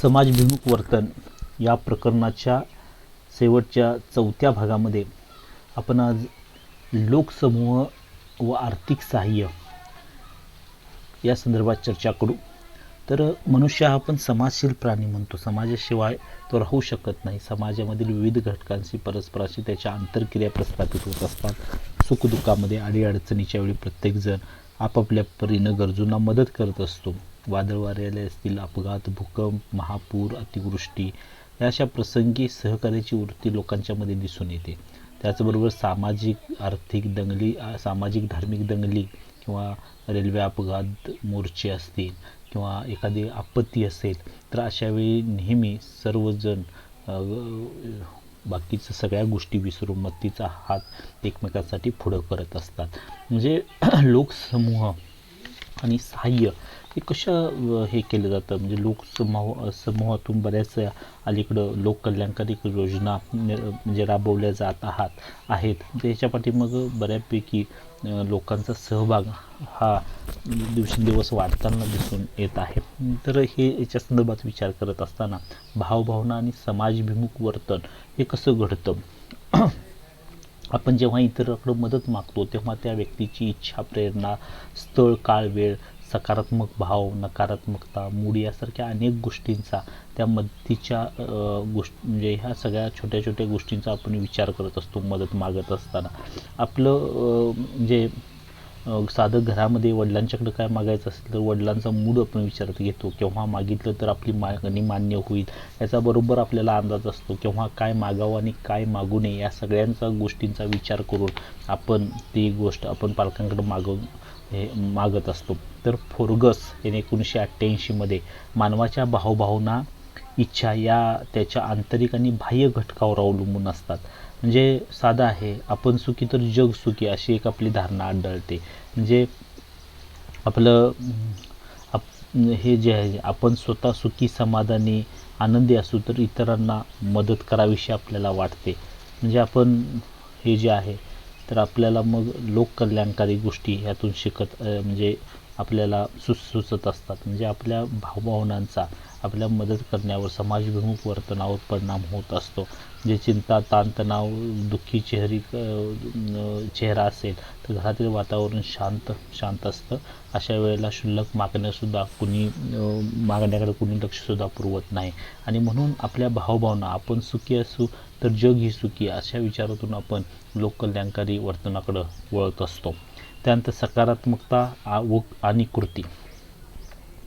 समाजभिमुख वर्तन या प्रकरणाच्या शेवटच्या चौथ्या भागामध्ये आपण आज लोकसमूह व आर्थिक सहाय्य या संदर्भात चर्चा करू. तर मनुष्य हा आपण समाजशील प्राणी म्हणतो. समाजाशिवाय तो राहू शकत नाही. समाजामधील विविध घटकांशी परस्पराशी त्याच्या आंतरक्रिया प्रस्थापित होत असतात. सुखदुःखामध्ये अडीअडचणीच्या वेळी प्रत्येकजण आपापल्या परीनं गरजूंना मदत करत असतो. वादळ वारे आले असतील, अपघात, भूकंप, महापूर, अतिवृष्टी या अशा प्रसंगी सहकार्याची वृत्ती लोकांच्या मध्ये दिसून येते. त्याचबरोबर सामाजिक आर्थिक दंगली, सामाजिक धार्मिक दंगली किंवा रेल्वे अपघात, मोर्चे असतील किंवा एखादी आपत्ती असेल तर अशा वेळी नेहमी सर्वजण बाकीच्या सगळ्या गोष्टी विसरून मदतीचा हात एकमेकांसाठी पुढं करत असतात. म्हणजे लोकसमूह आणि सहाय्य हे कसं हे केलं जातं. म्हणजे समूहातून बऱ्याच अलीकडं लोककल्याणकारी योजना म्हणजे राबवल्या जात आहेत. त्याच्या पाठीमाग बऱ्यापैकी लोकांचा सहभाग हा दिवसेंदिवस वाढताना दिसून येत आहे. तर हे याच्या संदर्भात विचार करत असताना भावभावना आणि समाजभिमुख वर्तन हे कसं घडतं. आपण जेव्हा इतरांकडे मदत मागतो तेव्हा त्या व्यक्तीची इच्छा, प्रेरणा, स्थळ, काळ, वेळ, सकारात्मक भाव, नकारात्मकता, मूड यासारख्या अनेक गोष्टींचा त्या मदतीच्या म्हणजे ह्या सगळ्या छोट्या छोट्या गोष्टींचा आपण विचार करत असतो. मदत मागत असताना आपलं म्हणजे साधं घरामध्ये वडिलांच्याकडे काय मागायचं असेल तर वडिलांचा मूड आपण विचारात घेतो. केव्हा मागितलं तर आपली मागणी मान्य होईल याचा बरोबर आपल्याला अंदाज असतो. केव्हा काय मागावं आणि काय मागू नये या सगळ्यांचा गोष्टींचा विचार करून आपण ती गोष्ट आपण पालकांकडे मागत असतो. तर फोर्गस याने 1988 मध्ये मानवाच्या भावभावना, इच्छा या त्याच्या आंतरिक आणि बाह्य घटकावर अवलंबून असतात. म्हणजे साधं आहे, आपण सुखी तर जग सुखी अशी एक आपली धारणा आढळते. म्हणजे आपलं हे जे आहे, आपण स्वतः सुखी, समाधानी, आनंदी असू तर इतरांना मदत करावीशी आपल्याला वाटते. म्हणजे आपण हे जे आहे तर आपल्याला मग लोककल्याणकारी गोष्टी ह्यातून म्हणजे आपल्याला सुचत असतात. म्हणजे आपल्या भावभावनांचा आपल्या मदत करण्यावर, समाजभिमुख वर्तनावर परिणाम होत असतो. जे चिंता, ताणतणाव, दुःखी चेहरा असेल तर घरातील वातावरण शांत असतं. अशा वेळेला क्षुल्लक मागण्याकडे कुणी लक्षसुद्धा पुरवत नाही. आणि म्हणून आपल्या भावभावना, आपण सुखी असू तर जग ही सुखी अशा विचारातून आपण लोककल्याणकारी वर्तनाकडे वळत असतो. त्यानंतर सकारात्मकता आणि कृती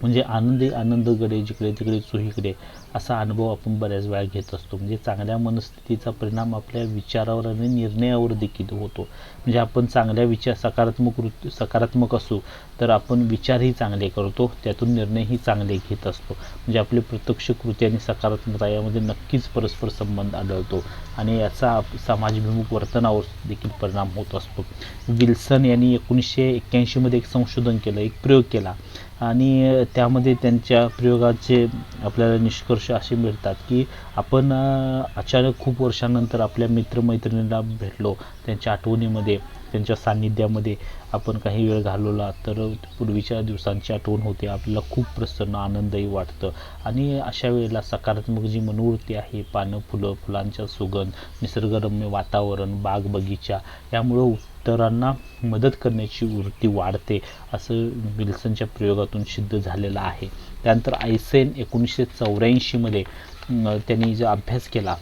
म्हणजे आनंदकडे जिकडे तिकडे चोहीकडे असा अनुभव आपण बऱ्याच वेळा घेत असतो. म्हणजे चांगल्या मनस्थितीचा परिणाम आपल्या विचारावर आणि निर्णयावर देखील होतो. म्हणजे आपण चांगल्या सकारात्मक असू तर आपण विचारही चांगले करतो, त्यातून निर्णयही चांगले घेत असतो. म्हणजे आपली प्रत्यक्ष कृती आणि सकारात्मकता यामध्ये नक्कीच परस्पर संबंध आढळतो आणि याचा समाजभिमुख वर्तनावर देखील परिणाम होत असतो. विल्सन यांनी 1981 मध्ये एक संशोधन केलं, एक प्रयोग केला आणि त्यामध्ये त्यांच्या प्रयोगाचे आपल्याला निष्कर्ष असे मिळतात की आपण अचानक खूप वर्षानंतर आपल्या मित्रमैत्रिणींना भेटलो, त्यांच्या आठवणीमध्ये, त्यांच्या सान्निध्यामध्ये आपण काही वेळ घालवला तर पूर्वीच्या दिवसांची आठवण होते. आपल्याला खूप प्रसन्न, आनंदही वाटतं. आणि अशा वेळेला सकारात्मक जी मनोवृत्ती आहे, पानं, फुलांचा सुगंध, निसर्गरम्य वातावरण, बाग बगीचा यामुळं इतरांना मदत करण्याची वृत्ती वाढते असं विल्सनच्या प्रयोगातून सिद्ध झालेलं आहे. त्यानंतर आयसेन 1984 मध्ये त्यांनी जो अभ्यास केला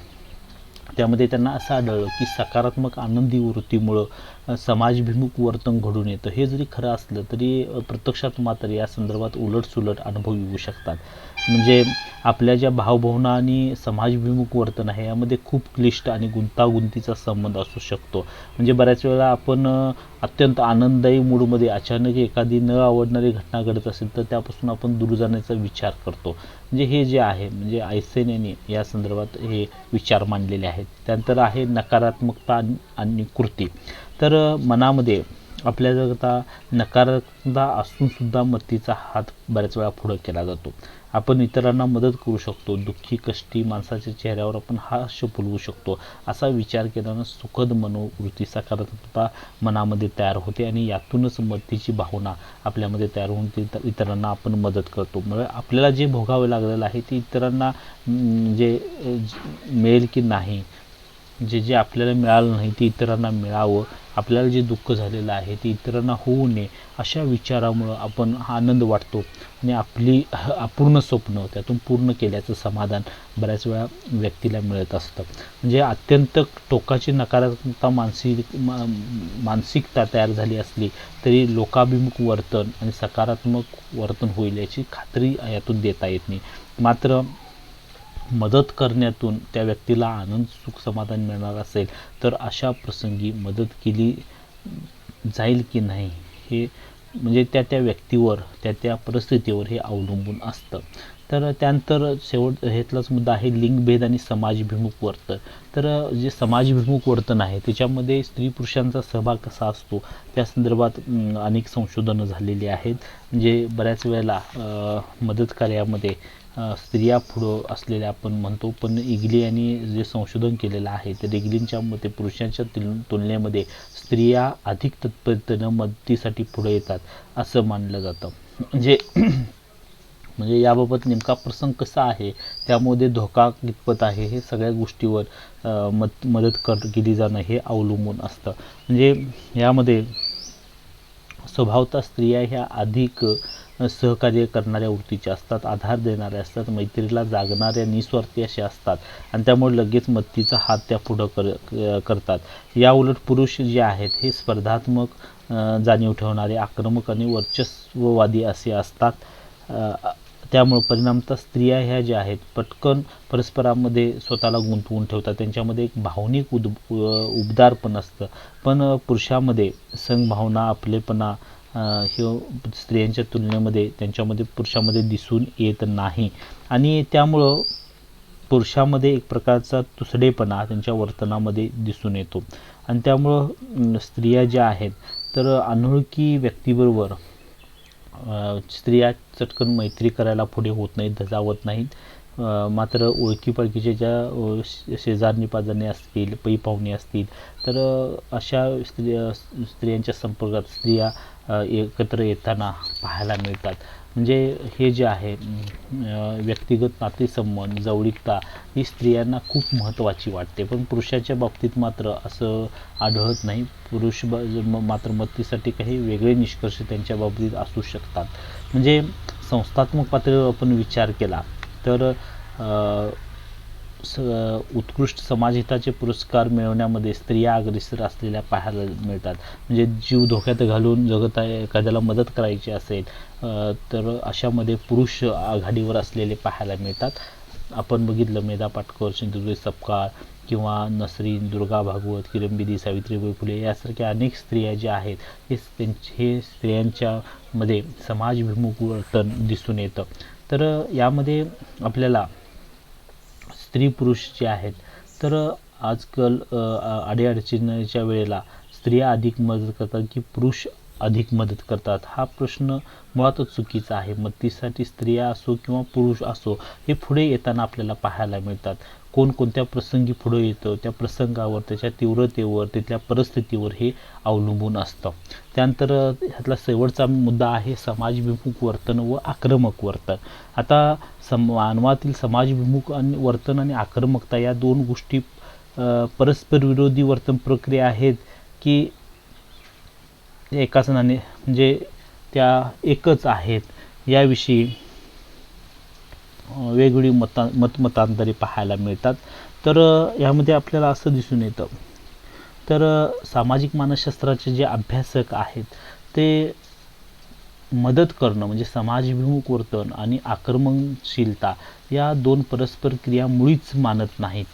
त्यामध्ये त्यांना असं आढळलं की सकारात्मक आनंदी वृत्तीमुळं समाजभिमुख वर्तन घडून येतं. हे जरी खरं असलं तरी प्रत्यक्षात मात्र या संदर्भात उलटसुलट अनुभव येऊ शकतात. म्हणजे आपल्या ज्या भावभावना आणि समाजभिमुख वर्तन आहे यामध्ये खूप क्लिष्ट आणि गुंतागुंतीचा संबंध असू शकतो. म्हणजे बऱ्याच वेळा आपण अत्यंत आनंददायी मूडमध्ये अचानक एखादी न आवडणारी घटना घडत असेल तर त्यापासून आपण दूर जाण्याचा विचार करतो. म्हणजे हे जे आहे म्हणजे आयसेन यांनी या संदर्भात हे विचार मांडलेले आहेत. त्यानंतर आहे नकारात्मकता आणि कृती. तर मनामध्ये आपल्याकरता नकारात्मकता असून सुद्धा मदतीचा हात बऱ्याच वेळा पुढे केला जातो. आपण इतरांना मदत करू शकतो, दुःखी कष्टी माणसाच्या चेहऱ्यावर आपण हास्य फुलवू शकतो, असा विचार केल्यानं सुखद मनोवृत्ती सकारात्मकता मनामध्ये तयार होते आणि यातूनच मदतीची भावना आपल्यामध्ये तयार होऊन इतरांना आपण मदत करतो. म्हणजे आपल्याला जे भोगावे लागलेलं आहे ते इतरांना जे मिळेल की नाही, जे आपल्याला मिळालं नाही ते इतरांना मिळावं, आपल्याला जे दुःख झालेलं आहे ते इतरांना होऊ नये, अशा विचारामुळं आपण हा आनंद वाटतो आणि आपली अपूर्ण स्वप्न त्यातून पूर्ण केल्याचं समाधान बऱ्याच वेळा व्यक्तीला मिळत असतं. म्हणजे अत्यंत टोकाची नकारात्मकता मानसिकता तयार झाली असली तरी लोकाभिमुख वर्तन आणि सकारात्मक वर्तन होईल याची खात्री यातून देता येत नाही. मात्र मदत करण्यातून त्या व्यक्तीला आनंद, सुख, समाधान मिळणार असेल तर अशा प्रसंगी मदत केली जाईल की नाही हे म्हणजे त्या व्यक्तीवर, त्या परिस्थितीवर हे अवलंबून असतं. तर त्यानंतर ह्यातलाच मुद्दा आहे लिंगभेद आणि समाजभिमुख वर्तन. तर जे समाजभिमुख वर्तन आहे त्याच्यामध्ये स्त्री पुरुषांचा सहभाग कसा असतो त्या संदर्भात अनेक संशोधनं झालेली आहेत. म्हणजे बऱ्याच वेळेला मदत कार्यामध्ये स्त्रिया पुढं असलेल्या आपण म्हणतो, पण इग्ली यांनी जे संशोधन केलेलं आहे तर इग्लींच्या मते पुरुषांच्या तुलनेमध्ये स्त्रिया अधिक तत्परतेनं मदतीसाठी पुढे येतात असं मानलं जातं. म्हणजे याबाबत नेमका प्रसंग कसा आहे, त्यामध्ये धोका कितपत आहे, हे सगळ्या गोष्टीवर मदत केली जाणं हे अवलंबून असतं. म्हणजे यामध्ये स्वभावतः स्त्रिया ह्या अधिक सहकार्य करणाऱ्या वृत्तीच्या असतात, आधार देणाऱ्या असतात, मैत्रीला जागणाऱ्या निस्वार्थी अशा असतात आणि त्यामुळे लगेच मदतीचा हात त्या पुढं करतात. या उलट पुरुष जे आहेत हे स्पर्धात्मक जाणीव ठेवणारे, आक्रमक आणि वर्चस्ववादी असे असतात. त्यामुळे परिणामतः स्त्रिया ह्या ज्या आहेत पटकन परस्परामध्ये स्वतःला गुंतवून ठेवतात, त्यांच्यामध्ये एक भावनिक उबदारपण असतं. पण पुरुषामध्ये संघभावना, आपलेपणा हे स्त्रियांच्या तुलनेमध्ये त्यांच्यामध्ये पुरुषामध्ये दिसून येत नाही आणि त्यामुळं पुरुषामध्ये एक प्रकारचा तुसडेपणा त्यांच्या वर्तनामध्ये दिसून येतो आणि त्यामुळं स्त्रिया ज्या आहेत तर अनोळखी व्यक्तीबरोबर स्त्रिया चटकन मैत्री करायला पुढे होत नाहीत, धजावत नाहीत. मात्र ओळखीपाळखीचे ज्या शेजारणी पाजारणी असतील, पै पाहुणे असतील तर अशा स्त्रियांच्या संपर्कात स्त्रिया एकत्र येताना पाहायला मिळतात. म्हणजे हे जे आहे व्यक्तिगत नातेसंबंध, जवळीकता ही स्त्रियांना खूप महत्त्वाची वाटते, पण पुरुषाच्या बाबतीत मात्र असं आढळत नाही. पुरुष मात्र मदतीसाठी काही वेगळे निष्कर्ष त्यांच्या बाबतीत असू शकतात. म्हणजे संस्थात्मक पातळीवर आपण विचार केला तर उत्कृष्ट समाजहिताचे पुरस्कार मिळवण्यामध्ये स्त्रिया अग्रेसर असलेल्या पाहायला मिळतात. म्हणजे जीव धोक्यात घालून जगत एखाद्याला मदत करायची असेल तर अशामध्ये पुरुष आघाडीवर असलेले पाहायला मिळतात. आपण बघितलं मेधा पाटकर, सिंधुताई सपकाळ किंवा नसरीन, दुर्गा भागवत, किरणबेदी, सावित्रीबाई फुले यासारख्या अनेक स्त्रिया ज्या आहेत हे स्त्रियांच्या मध्ये समाजभिमुख वर्तन दिसून येतं. तर यामध्ये आपल्याला स्त्री पुरुष जे आहेत तर आजकाल अडीअडचणीच्या वेळेला स्त्रिया अधिक मदत करतात की पुरुष अधिक मदत करतात, हा प्रश्न मुळातच चुकीचा आहे. मदतीसाठी स्त्रिया असो किंवा पुरुष असो हे पुढे येताना आपल्याला पाहायला मिळतात. कोण कोणत्या प्रसंगी पुढे येतं त्या प्रसंगावर, त्याच्या तीव्रतेवर, तिथल्या परिस्थितीवर हे अवलंबून असतं. त्यानंतर ह्यातला शेवटचा मुद्दा आहे समाजभिमुख वर्तन व आक्रमक वर्तन. आता मानवातील समाजभिमुख आणि वर्तन आणि आक्रमकता या दोन गोष्टी परस्पर विरोधी वर्तन प्रक्रिया आहेत की एकाच नाणे म्हणजे त्या एकच आहेत, याविषयी वेगवेगळी मतांतरे पाहायला मिळतात. तर यामध्ये आपल्याला असं दिसून येतं तर सामाजिक मानसशास्त्राचे जे अभ्यासक आहेत ते मदत करणं म्हणजे समाजभिमुख वर्तन आणि आक्रमणशीलता या दोन परस्पर क्रिया मुळीच मानत नाहीत.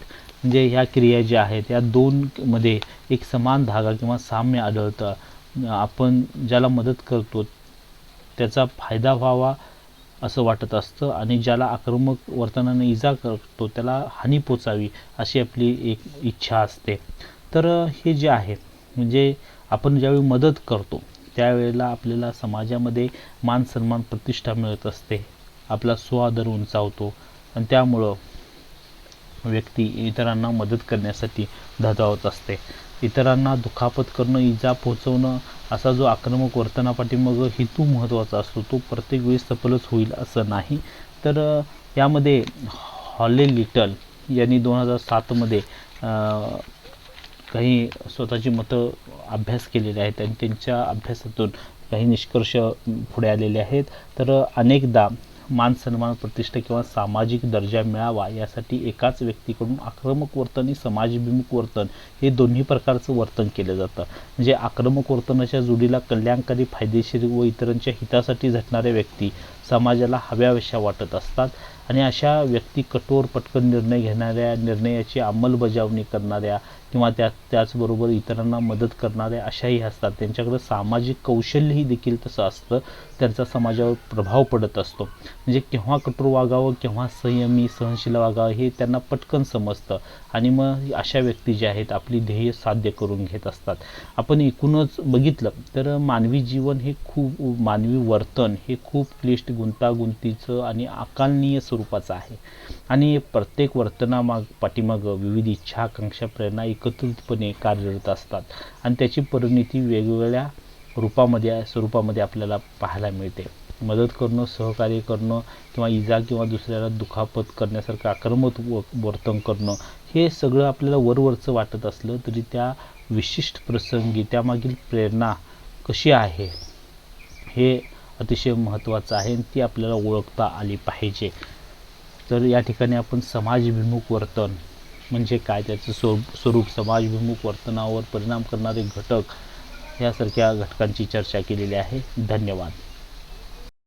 म्हणजे ह्या क्रिया ज्या आहेत या दोन मध्ये एक समान धागा किंवा साम्य आढळतं. आपण ज्याला मदत करतो त्याचा फायदा व्हावा असं वाटत असतं आणि ज्याला आक्रमक वर्तनाने इजा करतो त्याला हानी पोचावी अशी आपली एक इच्छा असते. तर हे जे आहे म्हणजे आपण ज्यावेळी मदत करतो त्यावेळेला आपल्याला समाजामध्ये मान सन्मान प्रतिष्ठा मिळत असते, आपला स्वादर उंचावतो आणि त्यामुळं व्यक्ती इतरांना मदत करण्यासाठी धजावत असते. इतरांना दुखापत करणं, इजा पोहोचवणं असा जो आक्रमक वर्तनापाठीमागं हेतू महत्त्वाचा असतो तो प्रत्येक वेळी सफलच होईल असं नाही. तर यामध्ये हॉले लिटल यांनी 2007मध्ये काही स्वतःची मतं अभ्यास केलेले आहेत आणि त्यांच्या अभ्यासातून काही निष्कर्ष पुढे आलेले आहेत. तर अनेकदा मान सन्मान प्रतिष्ठा किंवा सामाजिक दर्जा मिळावा यासाठी एकाच व्यक्तीकडून आक्रमक वर्तन आणि समाजभिमुख वर्तन हे दोन्ही प्रकारचं वर्तन केलं जातं. म्हणजे आक्रमक वर्तनाच्या जोडीला कल्याणकारी, फायदेशीर व इतरांच्या हितासाठी झटणाऱ्या व्यक्ती समाजाला हव्याशा वाटत असतात आणि अशा व्यक्ती कठोर पटकन निर्णय घेणाऱ्या, निर्णयाची अंमलबजावणी करणाऱ्या किंवा त्याचबरोबर इतरांना मदत करणाऱ्या अशाही असतात. त्यांच्याकडे सामाजिक कौशल्यही देखील तसं असतं, त्यांचा समाजावर प्रभाव पडत असतो. म्हणजे केव्हा कठोर वागावं, केव्हा संयमी सहनशील वागावं हे त्यांना पटकन समजतं आणि मग अशा व्यक्ती ज्या आहेत आपली ध्येय साध्य करून घेत असतात. आपण एकूणच बघितलं तर मानवी जीवन हे मानवी वर्तन हे खूप क्लिष्ट, गुंतागुंतीचं आणि अकालनीय स्वरूपाचं आहे आणि प्रत्येक पाठीमाग विविध इच्छा, आकांक्षा, प्रेरणा एकत्रितपणे कार्यरत असतात आणि त्याची परिणती वेगवेगळ्या स्वरूपामध्ये आपल्याला पाहायला मिळते. मदत करणं, सहकार्य करणं किंवा इजा किंवा दुसऱ्याला दुखापत करण्यासारखं आक्रमक वर्तन करणं हे सगळं आपल्याला वरवरचं वाटत असलं तरी त्या विशिष्ट प्रसंगी त्यामागील प्रेरणा कशी आहे हे अतिशय महत्त्वाचं आहे आणि ती आपल्याला ओळखता आली पाहिजे. तर या ठिकाणी आपण समाजभिमुख वर्तन म्हणजे काय, त्याचं स्वरूप, समाजभिमुख वर्तनावर परिणाम करणारे घटक यासारख्या घटकांची चर्चा केलेली आहे. धन्यवाद.